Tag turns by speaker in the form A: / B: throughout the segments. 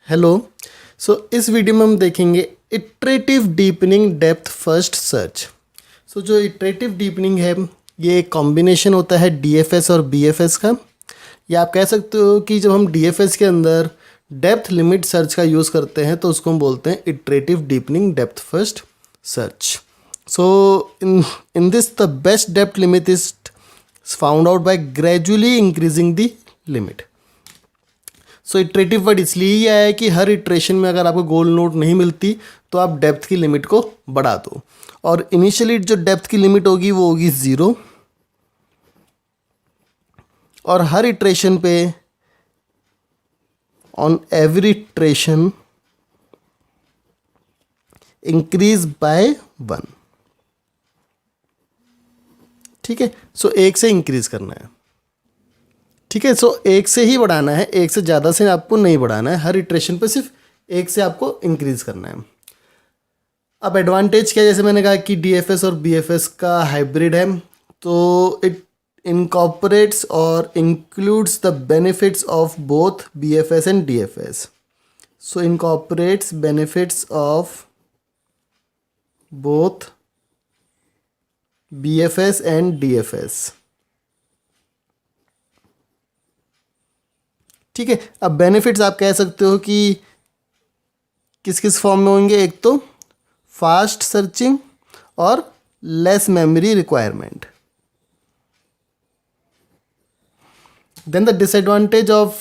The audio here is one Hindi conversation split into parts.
A: हेलो। इस वीडियो में हम देखेंगे iterative deepening depth first search. जो इटरेटिव डीपनिंग है ये एक कॉम्बिनेशन होता है डीएफएस और बीएफएस का, या आप कह सकते हो कि जब हम डीएफएस के अंदर डेप्थ लिमिट सर्च का यूज़ करते हैं तो उसको हम बोलते हैं iterative deepening depth first search. In this the best depth limit is found out by gradually increasing the limit. Iterative word इसलिए ही आया है कि हर इटरेशन में अगर आपको गोल नोड नहीं मिलती तो आप डेप्थ की लिमिट को बढ़ा दो, और इनिशियली जो डेप्थ की लिमिट होगी वो होगी 0, और हर इटरेशन पे on every iteration increase by 1। ठीक है, एक से इंक्रीज करना है। ठीक है, एक से ही बढ़ाना है, एक से ज़्यादा से आपको नहीं बढ़ाना है। हर इटरेशन पे सिर्फ एक से आपको इंक्रीज करना है। अब एडवांटेज क्या है, जैसे मैंने कहा कि डीएफएस और बीएफएस का हाइब्रिड है, तो इट इनकॉर्पोरेट्स और includes the benefits of both BFS and DFS. Incorporates benefits of both BFS and DFS. ठीक है, अब बेनिफिट्स आप कह सकते हो कि किस किस फॉर्म में होंगे। एक तो फास्ट सर्चिंग और less memory requirement. Then the disadvantage of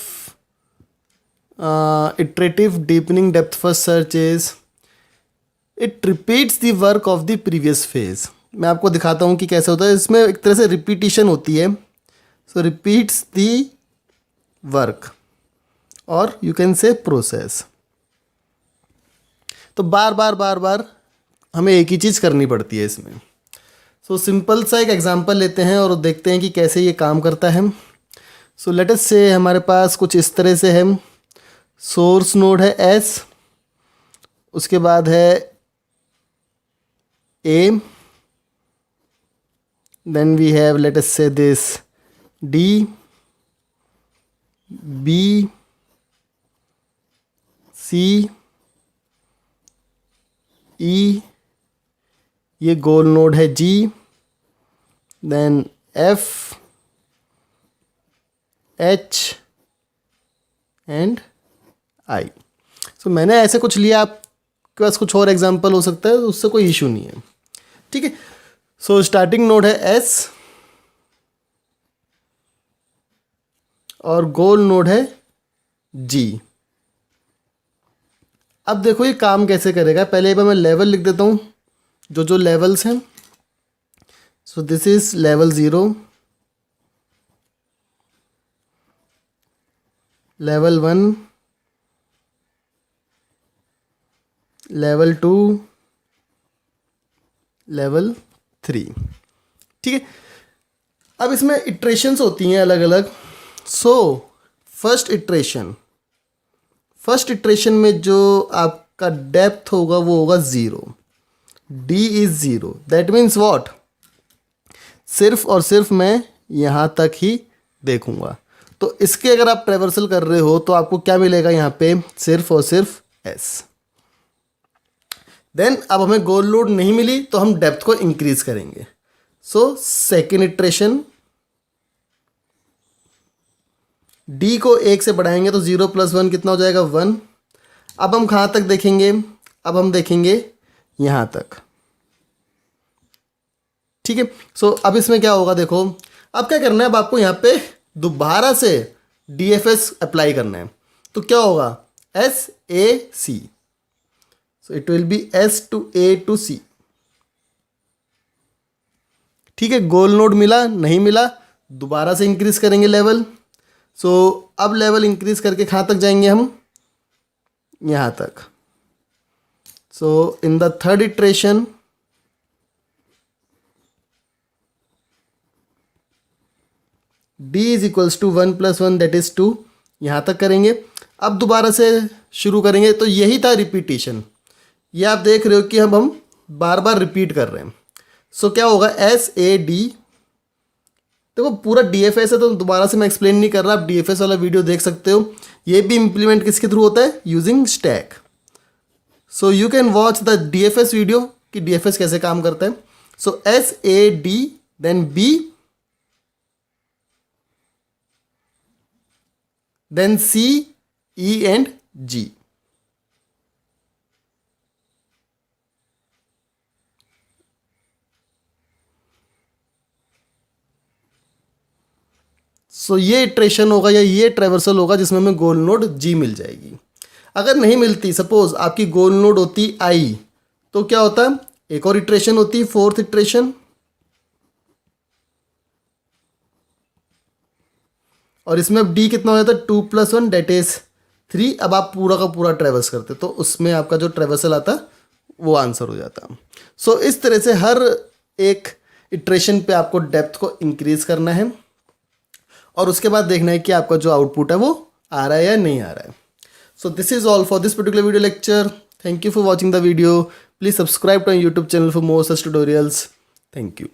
A: iterative deepening depth first search is it repeats the work of the previous phase. मैं आपको दिखाता हूँ कि कैसे होता है। इसमें एक तरह से रिपीटिशन होती है, रिपीट्स द वर्क और यू कैन से प्रोसेस। तो बार बार हमें एक ही चीज़ करनी पड़ती है इसमें। सिंपल सा एक एग्जांपल लेते हैं और देखते हैं कि कैसे ये काम करता है। लेट अस से हमारे पास कुछ इस तरह से है। सोर्स नोड है S, उसके बाद है A, then we have let us say this D, B, C, E, ये गोल नोड है G, then F, H and I। मैंने ऐसे कुछ लिया, आपके पास कुछ और एग्जांपल हो सकता है, उससे कोई इशू नहीं है। ठीक है, स्टार्टिंग नोड है S और गोल नोड है G। अब देखो ये काम कैसे करेगा। पहले एक बार मैं लेवल लिख देता हूँ, जो लेवल्स हैं। This is level 0, level 1, level 2, level 3। ठीक है, अब इसमें इटरेशंस होती हैं अलग अलग। फर्स्ट इटरेशन में जो आपका डेप्थ होगा वो होगा 0। D is 0। That means what, सिर्फ और सिर्फ मैं यहाँ तक ही देखूंगा। तो इसके अगर आप ट्रेवर्सल कर रहे हो तो आपको क्या मिलेगा यहाँ पे, सिर्फ और सिर्फ S। देन अब हमें गोल नोड नहीं मिली तो हम डेप्थ को इंक्रीज करेंगे। सेकेंड इटरेशन, D को 1 से बढ़ाएंगे तो 0 + 1 कितना हो जाएगा, 1। अब हम कहाँ तक देखेंगे, अब हम देखेंगे यहाँ तक। ठीक है, अब इसमें क्या होगा, देखो अब क्या करना है, अब आपको यहाँ पे दोबारा से DFS अप्लाई करना है। तो क्या होगा, SAC। It will be S to A to C। ठीक है, गोल नोड मिला नहीं मिला, दोबारा से इंक्रीज करेंगे लेवल। अब लेवल इंक्रीज करके कहाँ तक जाएंगे हम, यहाँ तक। In the third iteration D is equals to 1 + 1 that is 2, यहाँ तक करेंगे। अब दोबारा से शुरू करेंगे। तो यही था रिपीटिशन। ये आप देख रहे हो कि हम बार बार रिपीट कर रहे हैं। क्या होगा, SAD देखो पूरा DFS है तो दोबारा से मैं एक्सप्लेन नहीं कर रहा, आप DFS वाला वीडियो देख सकते हो। ये भी इम्प्लीमेंट किसके थ्रू होता है, using stack. So you can watch the DFS video कि DFS कैसे काम करता है। So SAD then B then C E and G। So ये इटरेशन होगा या ये ट्रेवर्सल होगा जिसमें हमें गोल नोड G मिल जाएगी। अगर नहीं मिलती, सपोज आपकी गोल नोड होती I, तो क्या होता है, एक और इटरेशन होती है, फोर्थ इटरेशन, और इसमें अब D कितना हो जाता है 2 + 1 डेट इज 3। अब आप पूरा का पूरा ट्रेवर्स करते तो उसमें आपका जो ट्रेवर्सल आता वो आंसर हो जाता। सो इस तरह से हर एक इटरेशन पे आपको डेप्थ को इंक्रीज करना है और उसके बाद देखना है कि आपका जो आउटपुट है वो आ रहा है या नहीं आ रहा है। So this is all for this particular video lecture. Thank you for watching the video. Please subscribe to my YouTube channel for more such tutorials. Thank you.